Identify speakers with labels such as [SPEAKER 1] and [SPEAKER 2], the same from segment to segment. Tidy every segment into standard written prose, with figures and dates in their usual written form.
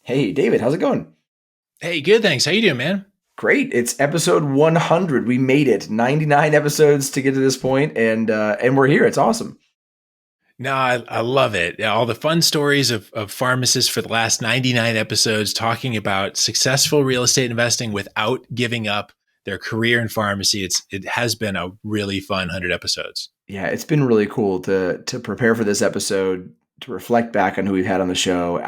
[SPEAKER 1] Hey, David, how's it going?
[SPEAKER 2] Hey, good. Thanks. How you doing, man?
[SPEAKER 1] Great. It's episode 100. We made it. 99 episodes to get to this point, and we're here. It's awesome.
[SPEAKER 2] No, I love it. Yeah, all the fun stories of pharmacists for the last 99 episodes talking about successful real estate investing without giving up their career in pharmacy. It has been a really fun 100 episodes.
[SPEAKER 1] Yeah, it's been really cool to prepare for this episode, to reflect back on who we've had on the show.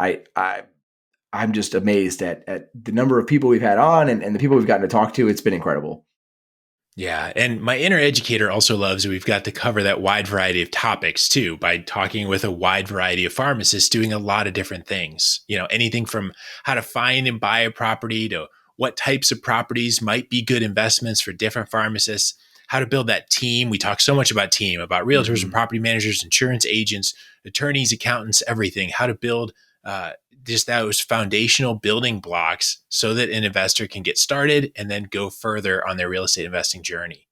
[SPEAKER 1] I'm just amazed at the number of people we've had on and the people we've gotten to talk to. It's been incredible.
[SPEAKER 2] Yeah, and my inner educator also loves that we've got to cover that wide variety of topics too by talking with a wide variety of pharmacists doing a lot of different things. Anything from how to find and buy a property to what types of properties might be good investments for different pharmacists, how to build that team. We talk so much about team, about realtors and
[SPEAKER 1] Mhm.
[SPEAKER 2] property managers, insurance agents, attorneys, accountants, everything, how to build uh, just those foundational building blocks so that an investor can get started and then go further on their real estate investing journey.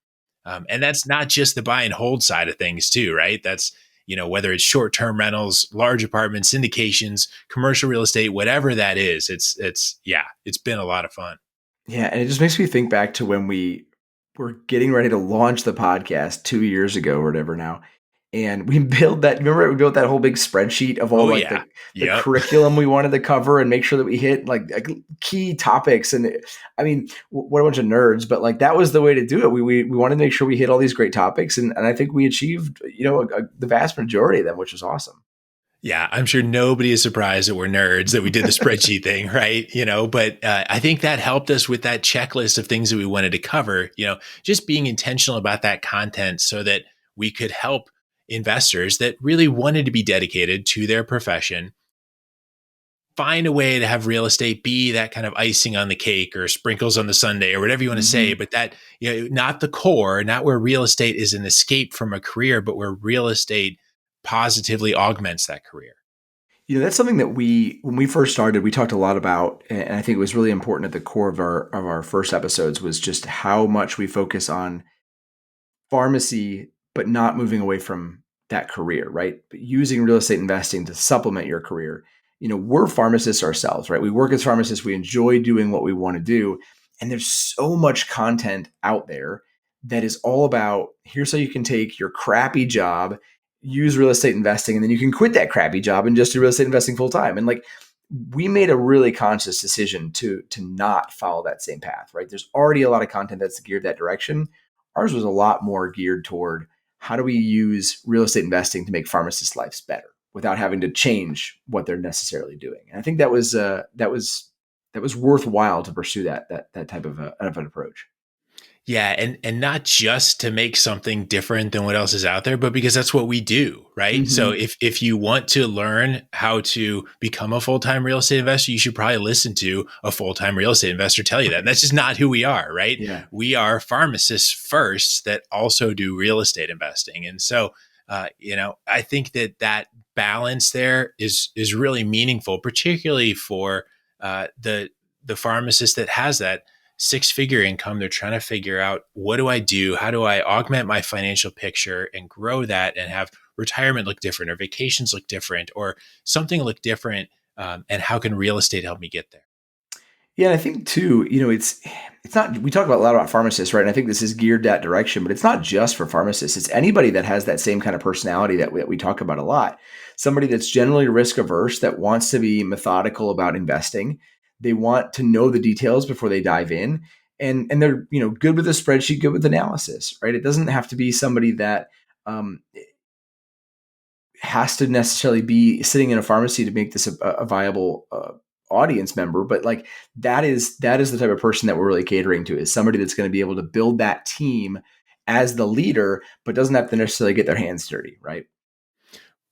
[SPEAKER 2] And that's not just the buy and hold side of things, too, right? That's, whether it's short term rentals, large apartments, syndications, commercial real estate, whatever that is, yeah, it's been a lot of fun.
[SPEAKER 1] Yeah, and it just makes me think back to when we were getting ready to launch the podcast 2 years ago or whatever now. And we built that. Remember, we built that whole big spreadsheet of all
[SPEAKER 2] Oh,
[SPEAKER 1] like
[SPEAKER 2] yeah.
[SPEAKER 1] the
[SPEAKER 2] Yep.
[SPEAKER 1] curriculum we wanted to cover and make sure that we hit like key topics. And I mean, what a bunch of nerds, but like that was the way to do it. We wanted to make sure we hit all these great topics, and I think we achieved the vast majority of them, which was awesome.
[SPEAKER 2] Yeah, I'm sure nobody is surprised that we're nerds that we did the spreadsheet thing, right? But I think that helped us with that checklist of things that we wanted to cover. Just being intentional about that content so that we could help investors that really wanted to be dedicated to their profession find a way to have real estate be that kind of icing on the cake or sprinkles on the sundae or whatever you want to say,
[SPEAKER 1] Hmm.
[SPEAKER 2] but that, not the core, not where real estate is an escape from a career, but where real estate positively augments that career.
[SPEAKER 1] That's something that when we first started, we talked a lot about, and I think it was really important at the core of our first episodes was just how much we focus on pharmacy, but not moving away from that career, right? But using real estate investing to supplement your career. We're pharmacists ourselves, right? We work as pharmacists. We enjoy doing what we want to do. And there's so much content out there that is all about here's how you can take your crappy job, use real estate investing, and then you can quit that crappy job and just do real estate investing full time. And like we made a really conscious decision to not follow that same path, right? There's already a lot of content that's geared that direction. Ours was a lot more geared toward how do we use real estate investing to make pharmacists' lives better without having to change what they're necessarily doing. And I think that was worthwhile to pursue that type of an approach.
[SPEAKER 2] Yeah, and not just to make something different than what else is out there, but because that's what we do, right? So
[SPEAKER 1] Hmm.
[SPEAKER 2] if you want to learn how to become a full-time real estate investor, you should probably listen to a full-time real estate investor tell you that. And that's just not who we are, right?
[SPEAKER 1] Yeah.
[SPEAKER 2] We are pharmacists first that also do real estate investing. And so I think that balance there is really meaningful, particularly for the pharmacist that has that six-figure income. They're trying to figure out, what do I do? How do I augment my financial picture and grow that and have retirement look different or vacations look different or something look different? And how can real estate help me get there?
[SPEAKER 1] Yeah, and I think too, it's not we talk about a lot about pharmacists, right? And I think this is geared that direction, but it's not just for pharmacists. It's anybody that has that same kind of personality that we talk about a lot. Somebody that's generally risk averse, that wants to be methodical about investing. They want to know the details before they dive in. And they're, good with a spreadsheet, good with analysis, right? It doesn't have to be somebody that um, has to necessarily be sitting in a pharmacy to make this a viable audience member, but like that is the type of person that we're really catering to, is somebody that's going to be able to build that team as the leader, but doesn't have to necessarily get their hands dirty, right?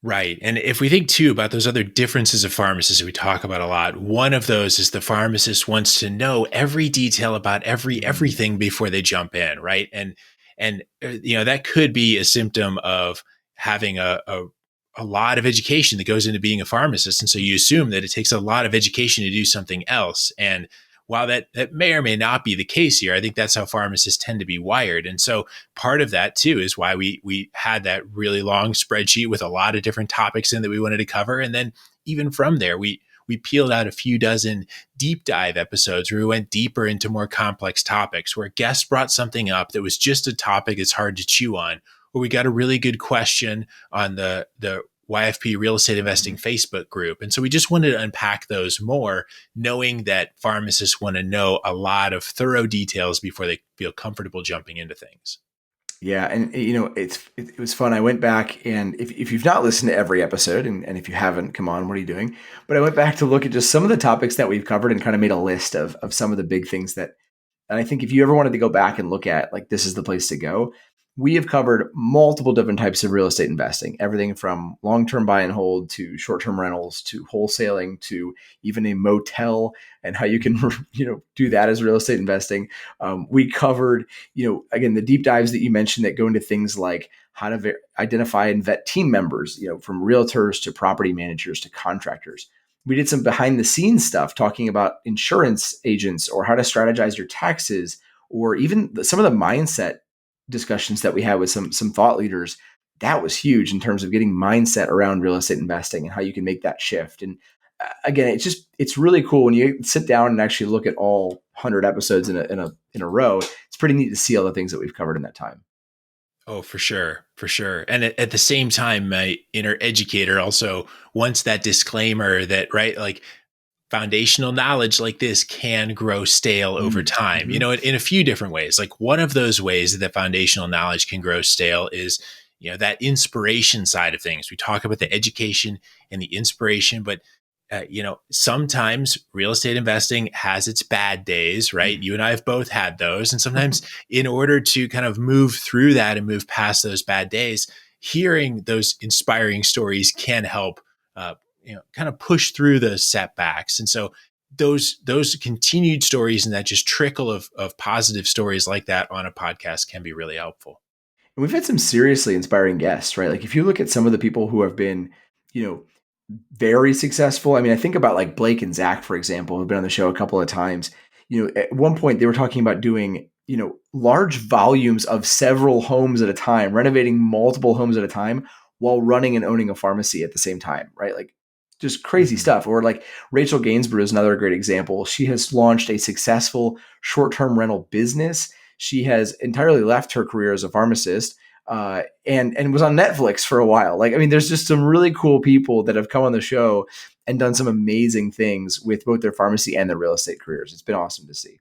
[SPEAKER 2] Right. And if we think too about those other differences of pharmacists that we talk about a lot, one of those is the pharmacist wants to know every detail about
[SPEAKER 1] Mhm.
[SPEAKER 2] everything before they jump in, right? And that could be a symptom of having a lot of education that goes into being a pharmacist. And so you assume that it takes a lot of education to do something else. And while that may or may not be the case here, I think that's how pharmacists tend to be wired. And so part of that too is why we had that really long spreadsheet with a lot of different topics in that we wanted to cover. And then even from there, we we peeled out a few dozen deep dive episodes where we went deeper into more complex topics, where guests brought something up that was just a topic that's hard to chew on, or we got a really good question on the YFP real estate investing Facebook group. And so we just wanted to unpack those more, knowing that pharmacists want to know a lot of thorough details before they feel comfortable jumping into things.
[SPEAKER 1] Yeah, and it was fun. I went back, and if you've not listened to every episode, and if you haven't, come on, what are you doing? But I went back to look at just some of the topics that we've covered and kind of made a list of some of the big things that. And I think if you ever wanted to go back and look at, like, this is the place to go. We have covered multiple different types of real estate investing, everything from long-term buy and hold to short-term rentals to wholesaling to even a motel and how you can, do that as real estate investing. We covered, again, the deep dives that you mentioned that go into things like how to identify and vet team members, from realtors to property managers to contractors. We did some behind the scenes stuff talking about insurance agents or how to strategize your taxes, or even some of the mindset discussions that we had with some thought leaders. That was huge in terms of getting mindset around real estate investing and how you can make that shift. And again, it's really cool when you sit down and actually look at all 100 episodes in a row. It's pretty neat to see all the things that we've covered in that time.
[SPEAKER 2] Oh, for sure. For sure. And at the same time, my inner educator also wants that disclaimer that, right, like foundational knowledge like this can grow stale over time,
[SPEAKER 1] Mm-hmm.
[SPEAKER 2] in a few different ways. Like one of those ways that the foundational knowledge can grow stale is, that inspiration side of things. We talk about the education and the inspiration, but sometimes real estate investing has its bad days, right? You and I have both had those. And sometimes in order to kind of move through that and move past those bad days, hearing those inspiring stories can help, kind of push through those setbacks. And so those continued stories and that just trickle of positive stories like that on a podcast can be really helpful.
[SPEAKER 1] And we've had some seriously inspiring guests, right? Like if you look at some of the people who have been, you know, very successful. I mean, I think about like Blake and Zach, for example, who've been on the show a couple of times. At one point they were talking about doing, large volumes of several homes at a time, renovating multiple homes at a time while running and owning a pharmacy at the same time, right? Like just crazy
[SPEAKER 2] Mhm.
[SPEAKER 1] stuff. Or like Rachel Gainsborough is another great example. She has launched a successful short-term rental business. She has entirely left her career as a pharmacist, and was on Netflix for a while. Like, I mean, there's just some really cool people that have come on the show and done some amazing things with both their pharmacy and their real estate careers. It's been awesome to see.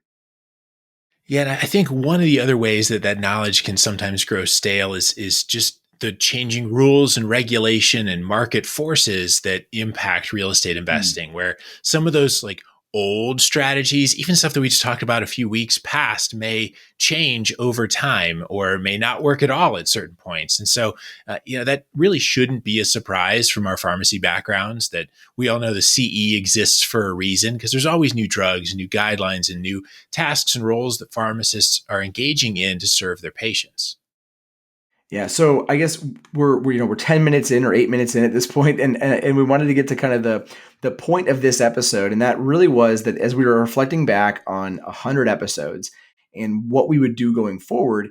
[SPEAKER 2] Yeah, and I think one of the other ways that knowledge can sometimes grow stale is just the changing rules and regulation and market forces that impact real estate
[SPEAKER 1] Mm.
[SPEAKER 2] investing, where some of those like old strategies, even stuff that we just talked about a few weeks past, may change over time or may not work at all at certain points. And so, that really shouldn't be a surprise from our pharmacy backgrounds, that we all know the CE exists for a reason, because there's always new drugs, new guidelines, and new tasks and roles that pharmacists are engaging in to serve their patients.
[SPEAKER 1] Yeah, so I guess we're 10 minutes in or 8 minutes in at this point, and we wanted to get to kind of the point of this episode, and that really was that as we were reflecting back on 100 episodes and what we would do going forward,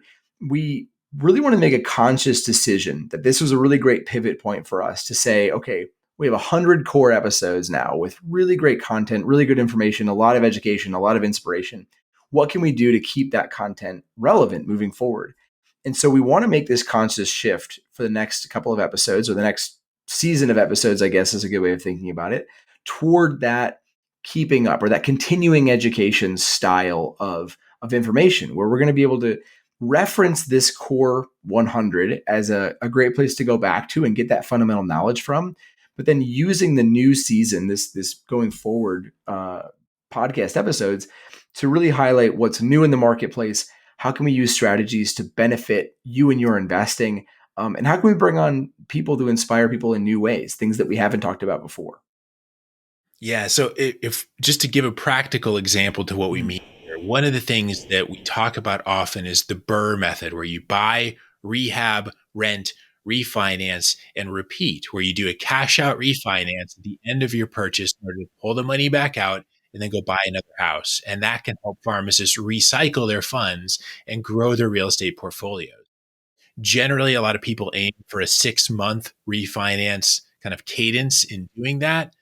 [SPEAKER 1] we really want to make a conscious decision that this was a really great pivot point for us to say, okay, we have 100 core episodes now with really great content, really good information, a lot of education, a lot of inspiration. What can we do to keep that content relevant moving forward? And so we want to make this conscious shift for the next couple of episodes, or the next season of episodes, I guess is a good way of thinking about it, toward that keeping up or that continuing education style of information, where we're going to be able to reference this core 100 as a great place to go back to and get that fundamental knowledge from. But then using the new season, this going forward podcast episodes, to really highlight what's new in the marketplace. How can we use strategies to benefit you and your investing? And how can we bring on people to inspire people in new ways, things that we haven't talked about before?
[SPEAKER 2] Yeah. So if just to give a practical example to what we
[SPEAKER 1] Mm.
[SPEAKER 2] mean here, one of the things that we talk about often is the Burr method, where you buy, rehab, rent, refinance, and repeat, where you do a cash out refinance at the end of your purchase in order to pull the money back out and then go buy another house. And that can help pharmacists recycle their funds and grow their real estate portfolios. Generally, a lot of people aim for a 6-month refinance kind of cadence in doing that.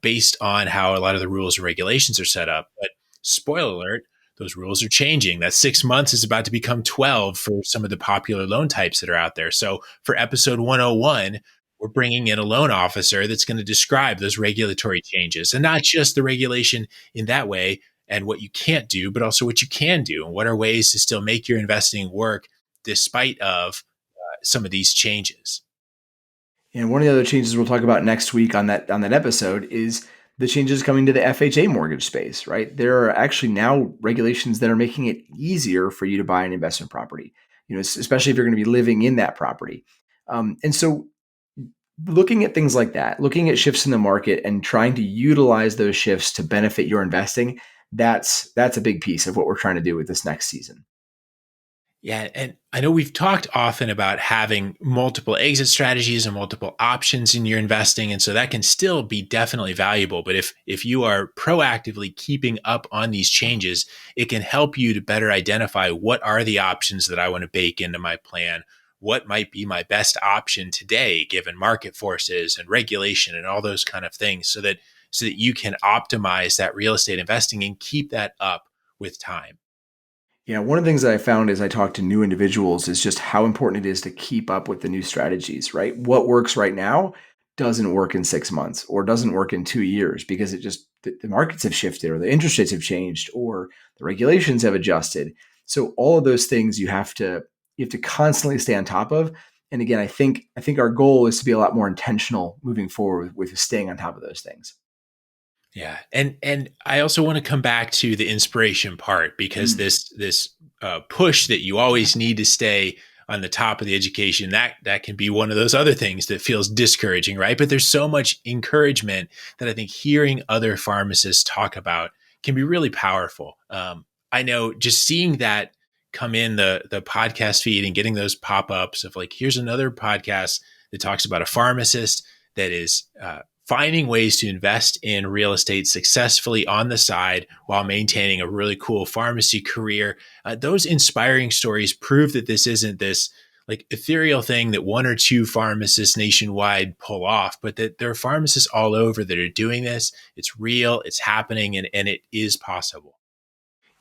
[SPEAKER 2] based on how a lot of the rules and regulations are set up. But spoiler alert, those rules are changing. That 6 months is about to become 12 for some of the popular loan types that are out there. So for episode 101, we're bringing in a loan officer that's going to describe those regulatory changes, and not just the regulation in that way and what you can't do, but also what you can do and what are ways to still make your investing work despite of some of these changes.
[SPEAKER 1] And one of the other changes we'll talk about next week on that episode is the changes coming to the FHA mortgage space, right? There are actually now regulations that are making it easier for you to buy an investment property, especially if you're going to be living in that property. And so looking at things like that, looking at shifts in the market and trying to utilize those shifts to benefit your investing, that's a big piece of what we're trying to do with this next season.
[SPEAKER 2] Yeah, and I know we've talked often about having multiple exit strategies and multiple options in your investing, and so that can still be definitely valuable. But if you are proactively keeping up on these changes, it can help you to better identify what are the options that I want to bake into my plan. What might be my best option today, given market forces and regulation and all those kind of things, so that you can optimize that real estate investing and keep that up with time.
[SPEAKER 1] Yeah, one of the things that I found as I talk to new individuals is just how important it is to keep up with the new strategies, right? What works right now doesn't work in 6 months or doesn't work in 2 years because the markets have shifted or the interest rates have changed or the regulations have adjusted. So all of those things you have to constantly stay on top of. And again, I think our goal is to be a lot more intentional moving forward with staying on top of those things.
[SPEAKER 2] Yeah, and I also want to come back to the inspiration part, because
[SPEAKER 1] Mm.
[SPEAKER 2] this push that you always need to stay on the top of the education, that can be one of those other things that feels discouraging, right? But there's so much encouragement that I think hearing other pharmacists talk about can be really powerful. I know just seeing that come in the podcast feed and getting those pop ups of like, here's another podcast that talks about a pharmacist that is finding ways to invest in real estate successfully on the side while maintaining a really cool pharmacy career. Those inspiring stories prove that this isn't this like ethereal thing that one or two pharmacists nationwide pull off, but that there are pharmacists all over that are doing this. It's real, it's happening, and it is possible.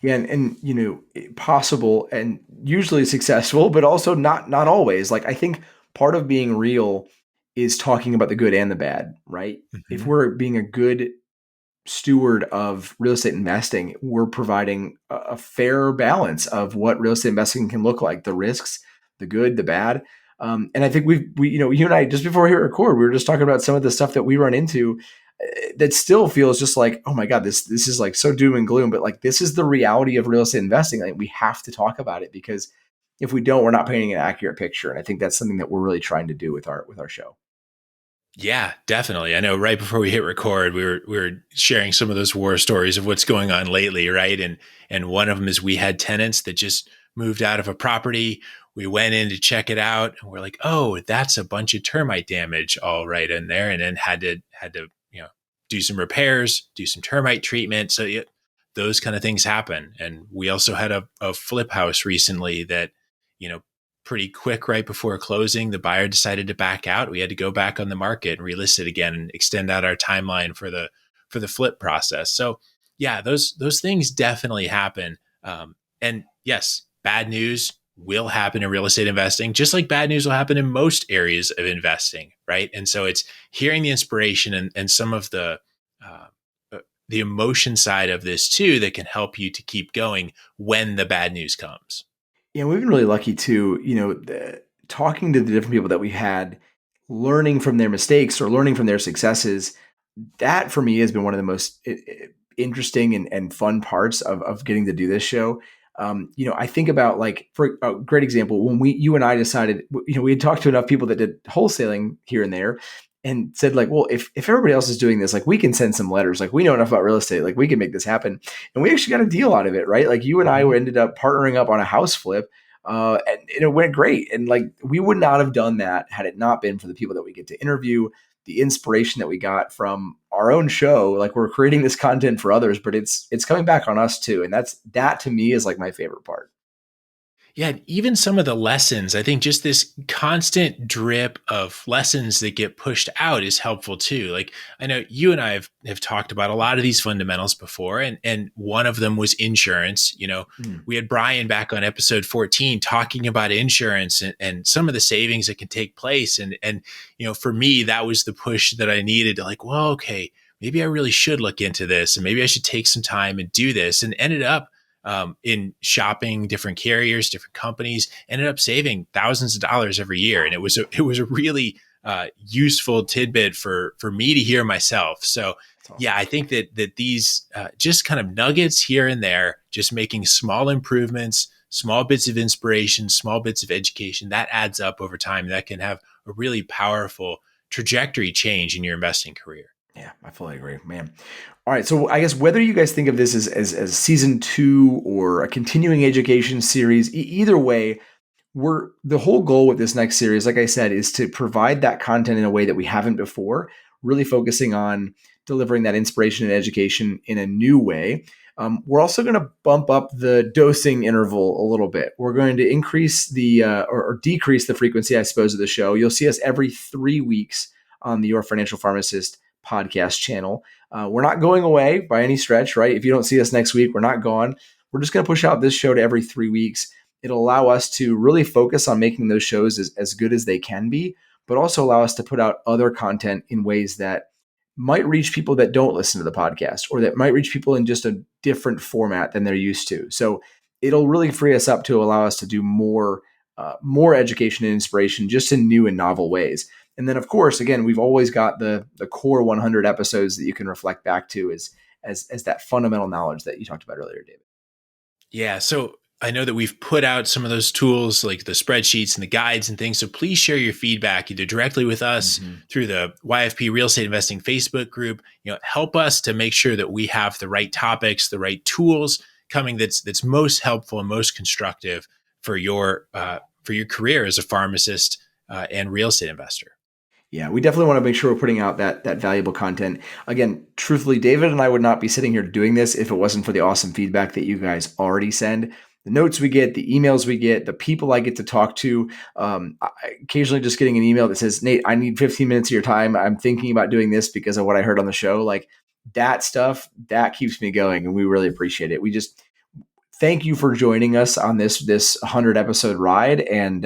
[SPEAKER 1] Yeah, and possible and usually successful, but also not always. Like I think part of being real is talking about the good and the bad, right? If
[SPEAKER 2] Mhm.
[SPEAKER 1] we're being a good steward of real estate investing, we're providing a fair balance of what real estate investing can look like, the risks, the good, the bad. And I think you and I, just before we hit record, we were just talking about some of the stuff that we run into that still feels just like, oh my God, this is like so doom and gloom. But like, this is the reality of real estate investing. Like, we have to talk about it because if we don't, we're not painting an accurate picture. And I think that's something that we're really trying to do with our show.
[SPEAKER 2] Yeah, definitely. I know right before we hit record, we were sharing some of those war stories of what's going on lately, right? And one of them is we had tenants that just moved out of a property. We went in to check it out, and we're like, "Oh, that's a bunch of termite damage all right in there," and then had to do some repairs, do some termite treatment. So yeah, those kind of things happen. And we also had a flip house recently that you know pretty quick right before closing, the buyer decided to back out. We had to go back on the market and relist it again and extend out our timeline for the flip process. So yeah, those things definitely happen. And yes, bad news will happen in real estate investing, just like bad news will happen in most areas of investing, right? And so it's hearing the inspiration and some of uh, the emotion side of this too that can help you to keep going when the bad news comes.
[SPEAKER 1] Yeah, we've been really lucky too, talking to the different people that we had, learning from their mistakes or learning from their successes. That for me has been one of the most interesting and fun parts of getting to do this show. I think about, like, for a great example, when you and I decided, we had talked to enough people that did wholesaling here and there and said, like, well, if everybody else is doing this, like, we can send some letters, like, we know enough about real estate, like, we can make this happen. And we actually got a deal out of it, right? Like, you and I
[SPEAKER 2] Mhm.
[SPEAKER 1] ended up partnering up on a house flip, and it went great. And like, we would not have done that had it not been for the people that we get to interview, the inspiration that we got from our own show. Like, we're creating this content for others, but it's coming back on us too. And that to me is like my favorite part.
[SPEAKER 2] Yeah, even some of the lessons, I think just this constant drip of lessons that get pushed out is helpful too. Like I know you and I have talked about a lot of these fundamentals before, and one of them was insurance.
[SPEAKER 1] Mm,
[SPEAKER 2] We had Brian back on episode 14 talking about insurance and some of the savings that can take place. And for me, that was the push that I needed to like, well, okay, maybe I really should look into this and maybe I should take some time and do this, and ended up in shopping different carriers, different companies, ended up saving thousands of dollars every year, and it was a really useful tidbit for me to hear myself. So
[SPEAKER 1] that's awesome.
[SPEAKER 2] yeah, I think that these just kind of nuggets here and there, just making small improvements, small bits of inspiration, small bits of education, that adds up over time. That can have a really powerful trajectory change in your investing career.
[SPEAKER 1] Yeah, I fully agree, man. All right, so I guess whether you guys think of this as season 2 or a continuing education series, either way, the whole goal with this next series, like I said, is to provide that content in a way that we haven't before, really focusing on delivering that inspiration and education in a new way. We're also going to bump up the dosing interval a little bit. We're going to increase or decrease the frequency, I suppose, of the show. You'll see us every 3 weeks on the Your Financial Pharmacist podcast channel. We're not going away by any stretch, right? If you don't see us next week, we're not gone. We're just going to push out this show to every 3 weeks. It'll allow us to really focus on making those shows as good as they can be, but also allow us to put out other content in ways that might reach people that don't listen to the podcast, or that might reach people in just a different format than they're used to. So it'll really free us up to allow us to do more education and inspiration just in new and novel ways. And then, of course, again, we've always got the core 100 episodes that you can reflect back to as that fundamental knowledge that you talked about earlier, David.
[SPEAKER 2] Yeah. So I know that we've put out some of those tools like the spreadsheets and the guides and things. So please share your feedback either directly with us through the YFP Real Estate Investing Facebook group. Help us to make sure that we have the right topics, the right tools coming that's most helpful and most constructive for your career as a pharmacist and real estate investor.
[SPEAKER 1] Yeah, we definitely want to make sure we're putting out that valuable content. Again, truthfully, David and I would not be sitting here doing this if it wasn't for the awesome feedback that you guys already send. The notes we get, the emails we get, the people I get to talk to. Occasionally just getting an email that says, Nate, I need 15 minutes of your time. I'm thinking about doing this because of what I heard on the show. Like that stuff, that keeps me going, and we really appreciate it. We just thank you for joining us on this 100 episode ride, and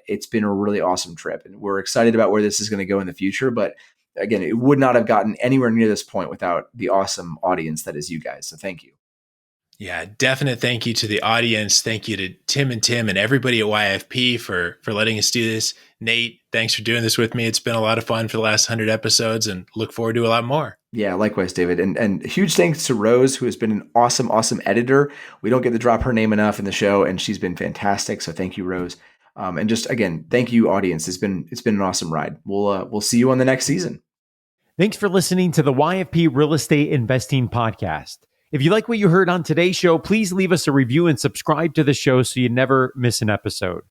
[SPEAKER 1] it's been a really awesome trip, and we're excited about where this is going to go in the future. But again, it would not have gotten anywhere near this point without the awesome audience that is you guys. So thank you.
[SPEAKER 2] Yeah, definite thank you to the audience. Thank you to Tim and everybody at YFP for letting us do this. Nate, thanks for doing this with me. It's been a lot of fun for the last 100 episodes, and look forward to a lot more.
[SPEAKER 1] Yeah, likewise, David. And huge thanks to Rose, who has been an awesome editor. We don't get to drop her name enough in the show, and she's been fantastic. So thank you, Rose. And just again, thank you, audience. It's been an awesome ride. We'll see you on the next season.
[SPEAKER 3] Thanks for listening to the YFP Real Estate Investing Podcast. If you like what you heard on today's show, please leave us a review and subscribe to the show so you never miss an episode.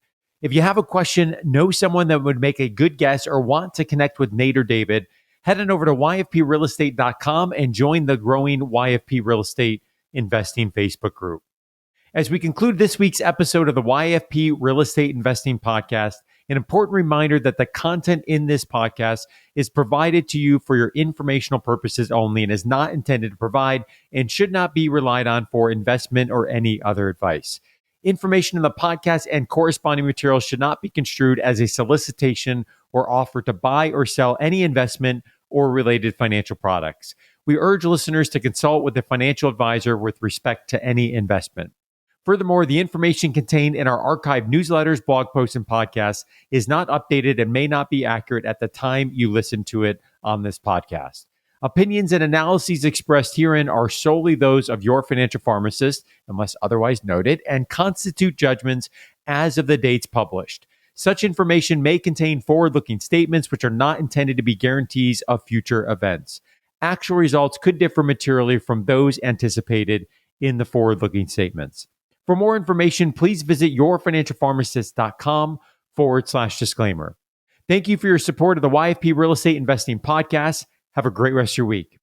[SPEAKER 3] If you have a question, know someone that would make a good guest, or want to connect with Nate or David, head on over to yfprealestate.com and join the growing YFP Real Estate Investing Facebook group. As we conclude this week's episode of the YFP Real Estate Investing Podcast, an important reminder that the content in this podcast is provided to you for your informational purposes only and is not intended to provide and should not be relied on for investment or any other advice. Information in the podcast and corresponding materials should not be construed as a solicitation or offer to buy or sell any investment or related financial products. We urge listeners to consult with a financial advisor with respect to any investment. Furthermore, the information contained in our archived newsletters, blog posts, and podcasts is not updated and may not be accurate at the time you listen to it on this podcast. Opinions and analyses expressed herein are solely those of your financial pharmacist, unless otherwise noted, and constitute judgments as of the dates published. Such information may contain forward-looking statements which are not intended to be guarantees of future events. Actual results could differ materially from those anticipated in the forward-looking statements. For more information, please visit yourfinancialpharmacist.com/disclaimer. Thank you for your support of the YFP Real Estate Investing Podcast. Have a great rest of your week.